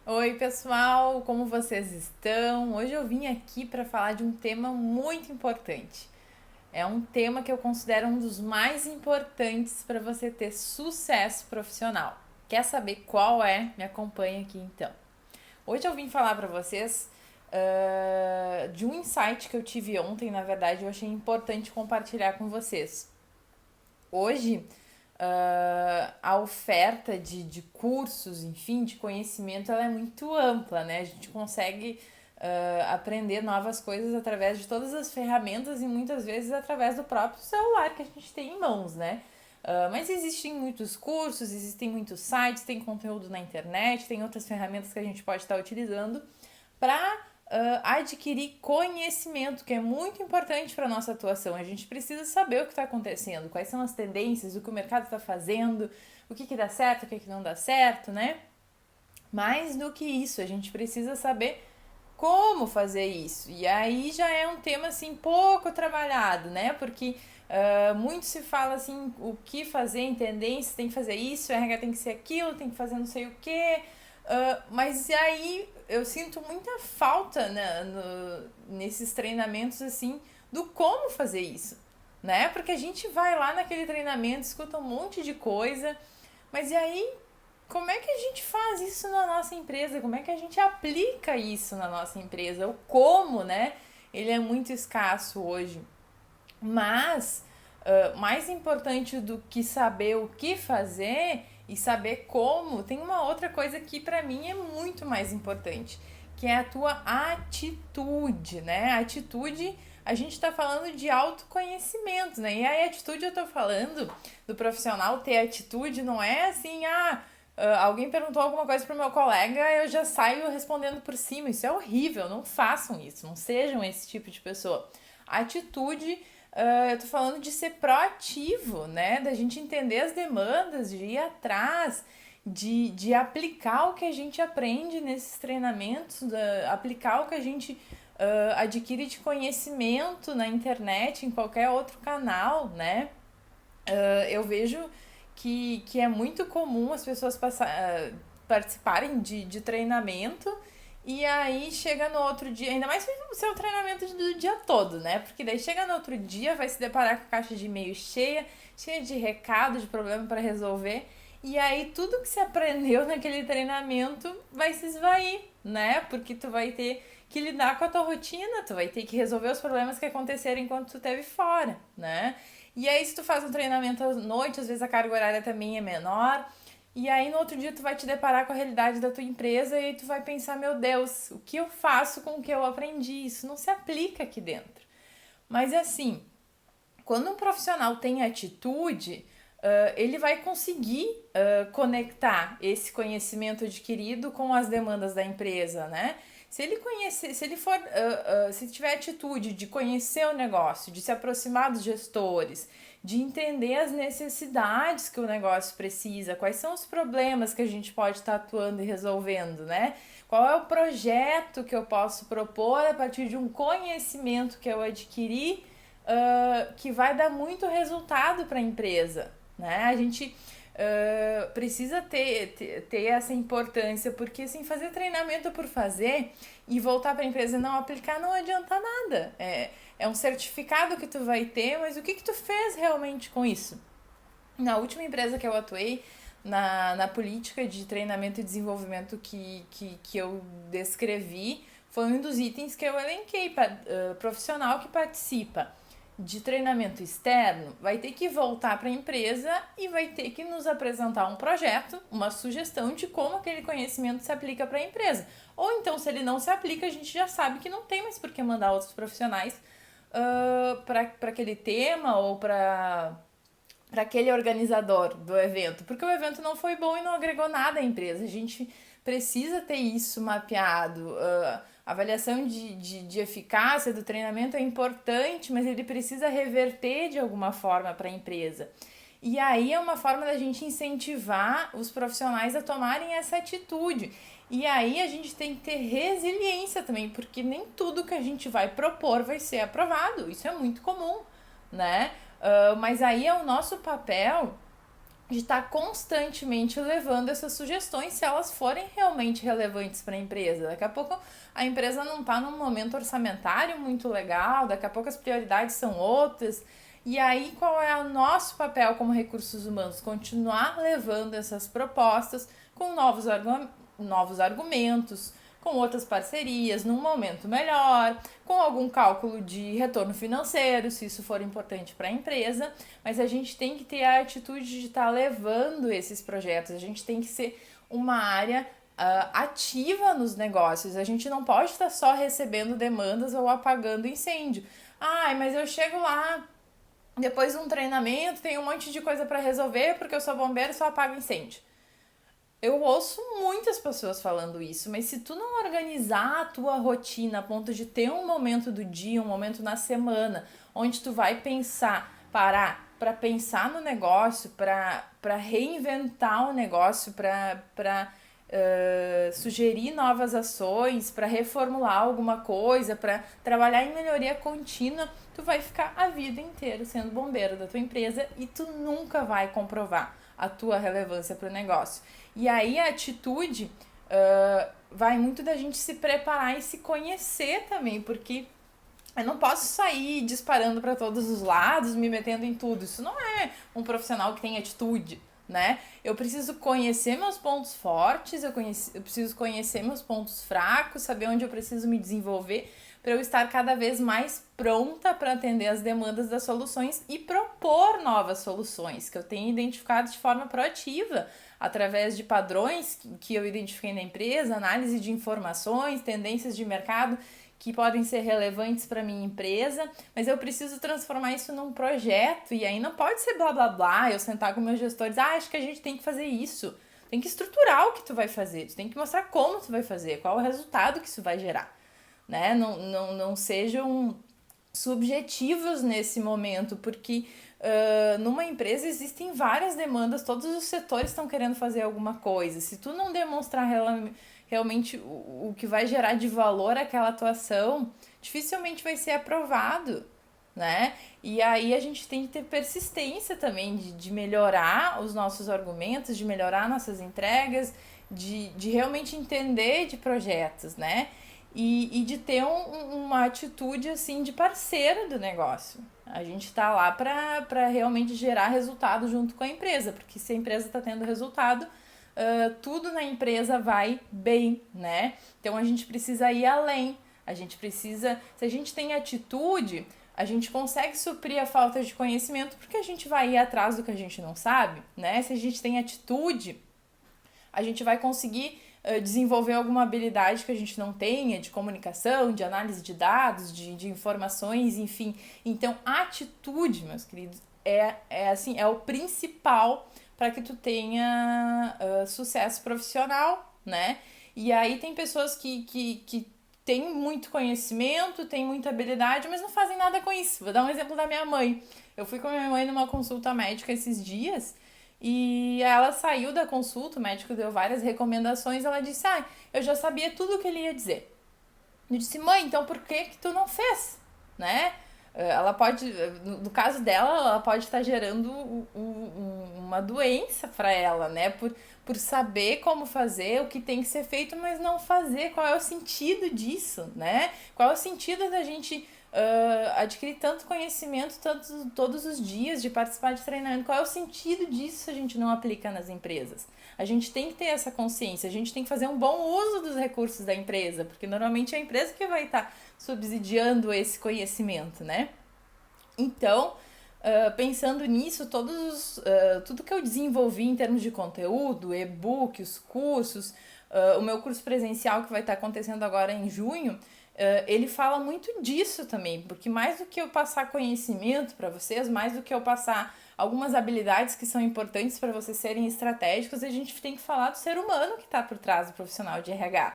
Oi, pessoal, como vocês estão? Hoje eu vim aqui para falar de um tema muito importante. É um tema que eu considero um dos mais importantes para você ter sucesso profissional. Quer saber qual é? Me acompanha aqui então. Hoje eu vim falar para vocês de um insight que eu tive ontem, na verdade, eu achei importante compartilhar com vocês. Hoje, a oferta de cursos, enfim, de conhecimento, ela é muito ampla, né? A gente consegue aprender novas coisas através de todas as ferramentas e muitas vezes através do próprio celular que a gente tem em mãos, né? Mas existem muitos cursos, existem muitos sites, tem conteúdo na internet, tem outras ferramentas que a gente pode estar utilizando para adquirir conhecimento, que é muito importante para a nossa atuação. A gente precisa saber o que está acontecendo, quais são as tendências, o que o mercado está fazendo, o que dá certo, o que não dá certo, né? Mais do que isso, a gente precisa saber como fazer isso. E aí já é um tema assim pouco trabalhado, né? Porque muito se fala assim o que fazer em tendência, tem que fazer isso, a regra tem que ser aquilo, tem que fazer não sei o quê. Mas aí eu sinto muita falta, né, nesses treinamentos assim do como fazer isso, né? Porque a gente vai lá naquele treinamento, escuta um monte de coisa, mas e aí como é que a gente faz isso na nossa empresa? Como é que a gente aplica isso na nossa empresa? O como, né? Ele é muito escasso hoje. Mas, mais importante do que saber o que fazer e saber como, tem uma outra coisa que para mim é muito mais importante, que é a tua atitude, né? A atitude, a gente está falando de autoconhecimento, né? E a atitude eu tô falando do profissional ter atitude, não é assim, alguém perguntou alguma coisa pro meu colega, eu já saio respondendo por cima. Isso é horrível, não façam isso, não sejam esse tipo de pessoa. A atitude, eu tô falando de ser proativo, né? Da gente entender as demandas, de ir atrás, de aplicar o que a gente aprende nesses treinamentos, aplicar o que a gente adquire de conhecimento na internet, em qualquer outro canal, né? Eu vejo que é muito comum as pessoas participarem de treinamento e aí chega no outro dia, ainda mais se o seu treinamento do dia todo, né? Porque daí chega no outro dia, vai se deparar com a caixa de e-mail cheia de recado, de problema para resolver. E aí tudo que você aprendeu naquele treinamento vai se esvair, né? Porque tu vai ter que lidar com a tua rotina, tu vai ter que resolver os problemas que aconteceram enquanto tu esteve fora, né? E aí, se tu faz um treinamento à noite, às vezes a carga horária também é menor. E aí, no outro dia, tu vai te deparar com a realidade da tua empresa e tu vai pensar: meu Deus, o que eu faço com o que eu aprendi? Isso não se aplica aqui dentro. Mas assim, quando um profissional tem atitude, ele vai conseguir conectar esse conhecimento adquirido com as demandas da empresa, né? Se ele conhecer, se ele for, se tiver atitude de conhecer o negócio, de se aproximar dos gestores, de entender as necessidades que o negócio precisa, quais são os problemas que a gente pode estar atuando e resolvendo, né? Qual é o projeto que eu posso propor a partir de um conhecimento que eu adquiri, que vai dar muito resultado para a empresa, né? A gente precisa ter essa importância, porque assim, fazer treinamento por fazer e voltar para a empresa e não aplicar não adianta nada. É um certificado que tu vai ter, mas o que tu fez realmente com isso? Na última empresa que eu atuei, na política de treinamento e desenvolvimento que eu descrevi, foi um dos itens que eu elenquei para profissional que participa de treinamento externo vai ter que voltar para a empresa e vai ter que nos apresentar um projeto, uma sugestão de como aquele conhecimento se aplica para a empresa. Ou então, se ele não se aplica, a gente já sabe que não tem mais por que mandar outros profissionais para aquele tema ou para aquele organizador do evento, porque o evento não foi bom e não agregou nada à empresa. A gente precisa ter isso mapeado. A avaliação de eficácia do treinamento é importante, mas ele precisa reverter de alguma forma para a empresa. E aí é uma forma da gente incentivar os profissionais a tomarem essa atitude. E aí a gente tem que ter resiliência também, porque nem tudo que a gente vai propor vai ser aprovado. Isso é muito comum, né? Mas aí é o nosso papel de estar constantemente levando essas sugestões se elas forem realmente relevantes para a empresa. Daqui a pouco a empresa não está num momento orçamentário muito legal, daqui a pouco as prioridades são outras. E aí, qual é o nosso papel como recursos humanos? Continuar levando essas propostas com novos argumentos, com outras parcerias, num momento melhor, com algum cálculo de retorno financeiro, se isso for importante para a empresa, mas a gente tem que ter a atitude de estar levando esses projetos, a gente tem que ser uma área ativa nos negócios, a gente não pode estar só recebendo demandas ou apagando incêndio. Ai, mas eu chego lá depois de um treinamento, tem um monte de coisa para resolver porque eu sou bombeiro e só apago incêndio. Eu ouço muitas pessoas falando isso, mas se tu não organizar a tua rotina a ponto de ter um momento do dia, um momento na semana, onde tu vai parar para pensar no negócio, para reinventar o negócio, para sugerir novas ações, para reformular alguma coisa, para trabalhar em melhoria contínua, tu vai ficar a vida inteira sendo bombeiro da tua empresa e tu nunca vai comprovar a tua relevância para o negócio. E aí a atitude vai muito da gente se preparar e se conhecer também, porque eu não posso sair disparando para todos os lados, me metendo em tudo. Isso não é um profissional que tem atitude, né? Eu preciso conhecer meus pontos fortes, eu preciso conhecer meus pontos fracos, saber onde eu preciso me desenvolver para eu estar cada vez mais pronta para atender as demandas das soluções e propor novas soluções que eu tenho identificado de forma proativa, através de padrões que eu identifiquei na empresa, análise de informações, tendências de mercado que podem ser relevantes para minha empresa, mas eu preciso transformar isso num projeto, e aí não pode ser blá blá blá, eu sentar com meus gestores, acho que a gente tem que fazer isso. Tem que estruturar o que tu vai fazer, tu tem que mostrar como tu vai fazer, qual é o resultado que isso vai gerar, né? Não sejam subjetivos nesse momento, porque numa empresa existem várias demandas, todos os setores estão querendo fazer alguma coisa. Se tu não demonstrar realmente o que vai gerar de valor aquela atuação, dificilmente vai ser aprovado, né? E aí a gente tem que ter persistência também de melhorar os nossos argumentos, de melhorar nossas entregas, de realmente entender de projetos, né? E de ter uma atitude assim de parceiro do negócio. A gente está lá para realmente gerar resultado junto com a empresa, porque se a empresa está tendo resultado, tudo na empresa vai bem, né? Então a gente precisa ir além. A gente precisa, se a gente tem atitude, a gente consegue suprir a falta de conhecimento, porque a gente vai ir atrás do que a gente não sabe, né? Se a gente tem atitude, a gente vai conseguir desenvolver alguma habilidade que a gente não tenha, de comunicação, de análise de dados, de informações, enfim. Então, a atitude, meus queridos, é o principal para que tu tenha sucesso profissional, né? E aí tem pessoas que têm muito conhecimento, têm muita habilidade, mas não fazem nada com isso. Vou dar um exemplo da minha mãe. Eu fui com a minha mãe numa consulta médica esses dias e ela saiu da consulta, o médico deu várias recomendações, ela disse, eu já sabia tudo o que ele ia dizer. Eu disse, mãe, então por que tu não fez, né? Ela pode, no caso dela, ela pode estar gerando uma doença para ela, né? Por saber como fazer, o que tem que ser feito, mas não fazer. Qual é o sentido disso, né? Qual é o sentido da gente adquirir tanto conhecimento todos os dias, de participar de treinamento? Qual é o sentido disso se a gente não aplica nas empresas? A gente tem que ter essa consciência, a gente tem que fazer um bom uso dos recursos da empresa, porque normalmente é a empresa que vai estar subsidiando esse conhecimento, né? Então, pensando nisso, tudo que eu desenvolvi em termos de conteúdo, e-book, os cursos, o meu curso presencial que vai estar acontecendo agora em junho, ele fala muito disso também, porque mais do que eu passar conhecimento para vocês, mais do que eu passar algumas habilidades que são importantes para vocês serem estratégicos, a gente tem que falar do ser humano que está por trás do profissional de RH.